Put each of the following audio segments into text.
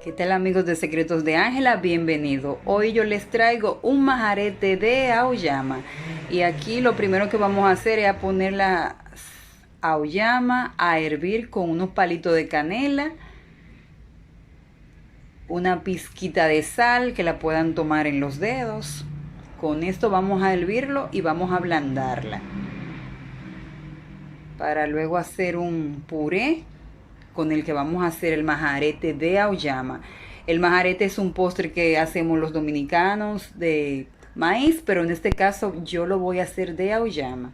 ¿Qué tal, amigos de Secretos de Ángela? Bienvenido. Hoy yo les traigo un majarete de auyama. Y aquí lo primero que vamos a hacer es a poner la auyama a hervir con unos palitos de canela, una pizquita de sal que la puedan tomar en los dedos. Con esto vamos a hervirlo y vamos a ablandarla para luego hacer un puré con el que vamos a hacer el majarete de auyama. El majarete es un postre que hacemos los dominicanos de maíz, pero en este caso yo lo voy a hacer de auyama.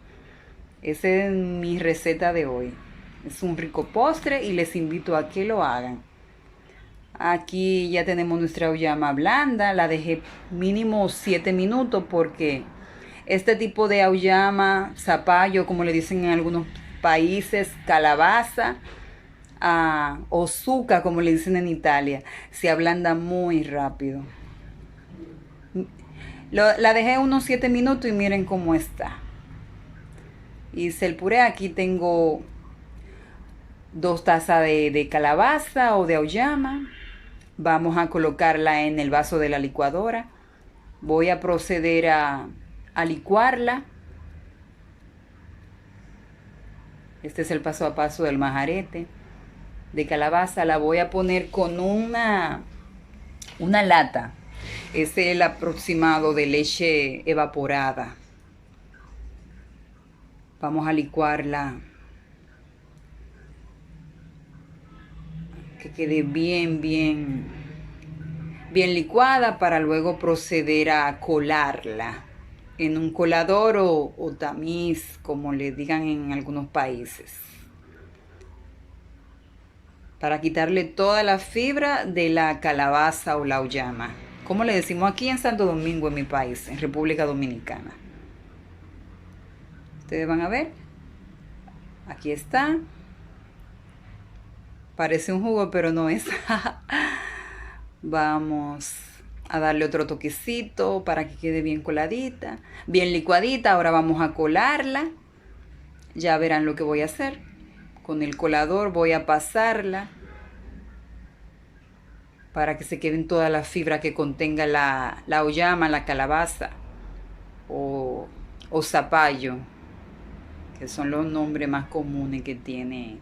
Esa es mi receta de hoy. Es un rico postre y les invito a que lo hagan. Aquí ya tenemos nuestra auyama blanda. La dejé mínimo 7 minutos porque este tipo de auyama, zapallo, como le dicen en algunos países, calabaza, o zucca, como le dicen en Italia, se ablanda muy rápido. La dejé unos 7 minutos y miren cómo está. Hice el puré. Aquí tengo 2 tazas de calabaza o de auyama. Vamos a colocarla en el vaso de la licuadora. Voy a proceder a licuarla. Este es el paso a paso del majarete de calabaza. La voy a poner con una lata. Es el aproximado de leche evaporada. Vamos a licuarla que quede bien licuada para luego proceder a colarla en un colador o tamiz, como le digan en algunos países, para quitarle toda la fibra de la calabaza o la auyama, como le decimos aquí en Santo Domingo, en mi país, en República Dominicana. Ustedes van a ver, aquí está. Parece un jugo, pero no es. Vamos a darle otro toquecito para que quede bien coladita, bien licuadita. Ahora vamos a colarla. Ya verán lo que voy a hacer. Con el colador voy a pasarla para que se queden toda la fibra que contenga la auyama, la calabaza o zapallo, que son los nombres más comunes que tiene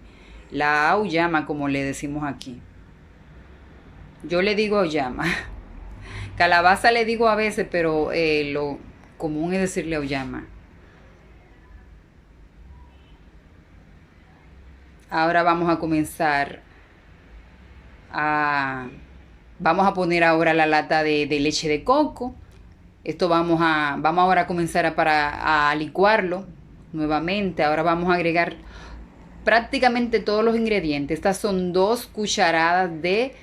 la auyama, como le decimos aquí. Yo le digo auyama. Calabaza le digo a veces, pero lo común es decirle auyama. Ahora vamos a comenzar vamos a poner ahora la lata de leche de coco. Esto vamos ahora a comenzar a licuarlo nuevamente. Ahora vamos a agregar prácticamente todos los ingredientes. Estas son 2 cucharadas de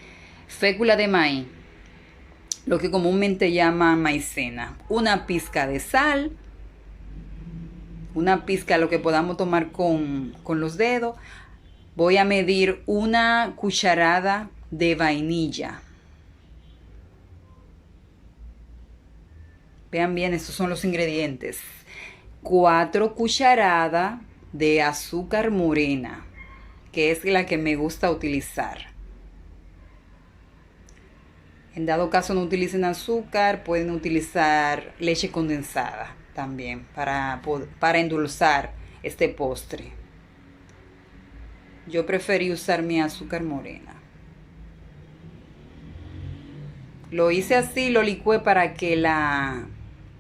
fécula de maíz, lo que comúnmente llaman maicena, una pizca de sal, una pizca, lo que podamos tomar con los dedos. Voy a medir 1 cucharada de vainilla. Vean bien, estos son los ingredientes. 4 cucharadas de azúcar morena, que es la que me gusta utilizar. En dado caso no utilicen azúcar, pueden utilizar leche condensada también para endulzar este postre. Yo preferí usar mi azúcar morena. Lo hice así, lo licué para que la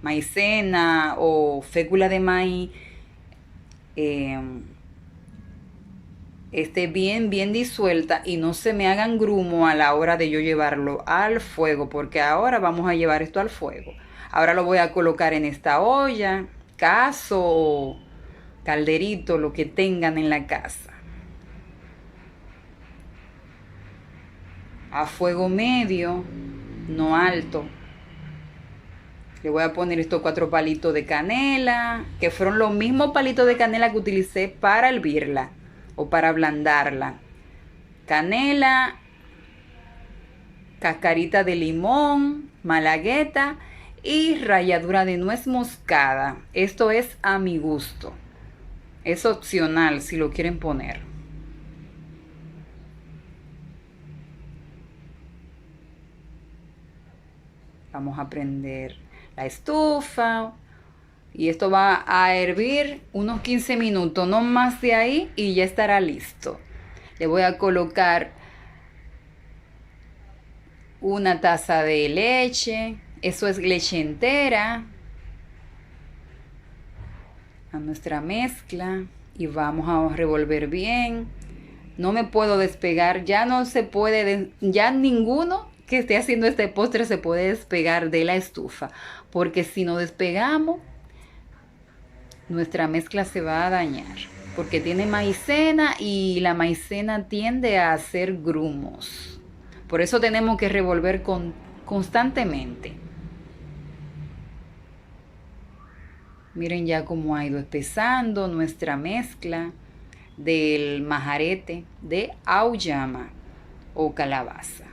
maicena o fécula de maíz esté bien disuelta y no se me hagan grumo a la hora de yo llevarlo al fuego, porque ahora vamos a llevar esto al fuego. Ahora lo voy a colocar en esta olla, cazo o calderito, lo que tengan en la casa, a fuego medio, no alto. Le voy a poner estos 4 palitos de canela, que fueron los mismos palitos de canela que utilicé para hervirla o para ablandarla. Canela, cascarita de limón, malagueta y ralladura de nuez moscada. Esto es a mi gusto. Es opcional si lo quieren poner. Vamos a prender la estufa. Y esto va a hervir unos 15 minutos, no más de ahí, y ya estará listo. Le voy a colocar una taza de leche. Eso es leche entera. A nuestra mezcla. Y vamos a revolver bien. No me puedo despegar. Ya no se puede, ya ninguno que esté haciendo este postre se puede despegar de la estufa. Porque si nos despegamos, nuestra mezcla se va a dañar, porque tiene maicena y la maicena tiende a hacer grumos. Por eso tenemos que revolver constantemente. Miren ya cómo ha ido espesando nuestra mezcla del majarete de auyama o calabaza.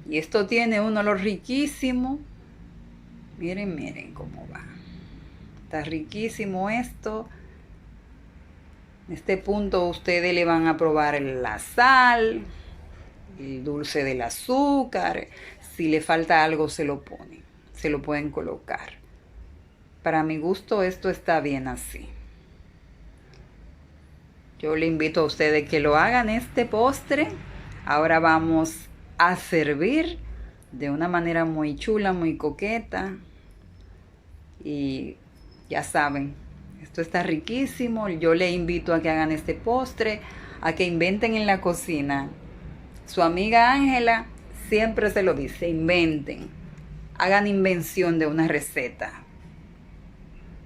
Y esto tiene un olor riquísimo. Miren, miren cómo va. Está riquísimo esto. En este punto ustedes le van a probar la sal, el dulce del azúcar. Si le falta algo se lo ponen, se lo pueden colocar. Para mi gusto esto está bien así. Yo le invito a ustedes que lo hagan este postre. Ahora vamos a servir de una manera muy chula, muy coqueta. Y ya saben, esto está riquísimo. Yo les invito a que hagan este postre, a que inventen en la cocina. Su amiga Ángela siempre se lo dice, inventen. Hagan invención de una receta.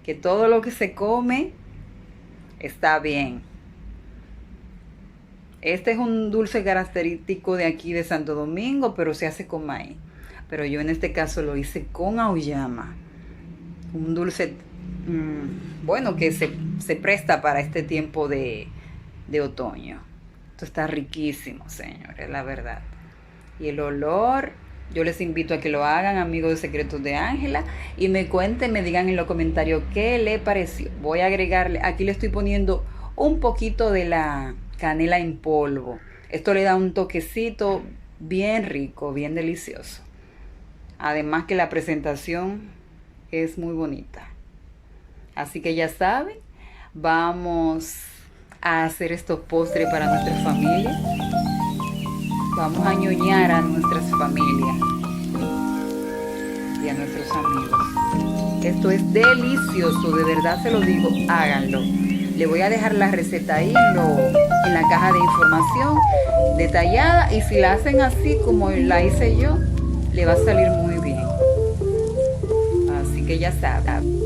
Que todo lo que se come está bien. Este es un dulce característico de aquí de Santo Domingo, pero se hace con maíz. Pero yo en este caso lo hice con auyama. Un dulce bueno, que se presta para este tiempo de otoño. Esto está riquísimo, señores, la verdad. Y el olor, yo les invito a que lo hagan, amigos de Secretos de Ángela, y me cuenten, me digan en los comentarios qué le pareció. Voy a agregarle, aquí le estoy poniendo un poquito de la canela en polvo. Esto le da un toquecito bien rico, bien delicioso. Además que la presentación es muy bonita. Así que ya saben, vamos a hacer estos postres para nuestra familia. Vamos a ñoñar a nuestras familias y a nuestros amigos. Esto es delicioso, de verdad se lo digo, háganlo. Le voy a dejar la receta ahí en la caja de información detallada, y si la hacen así como la hice yo, le va a salir muy bien. Así que ya saben.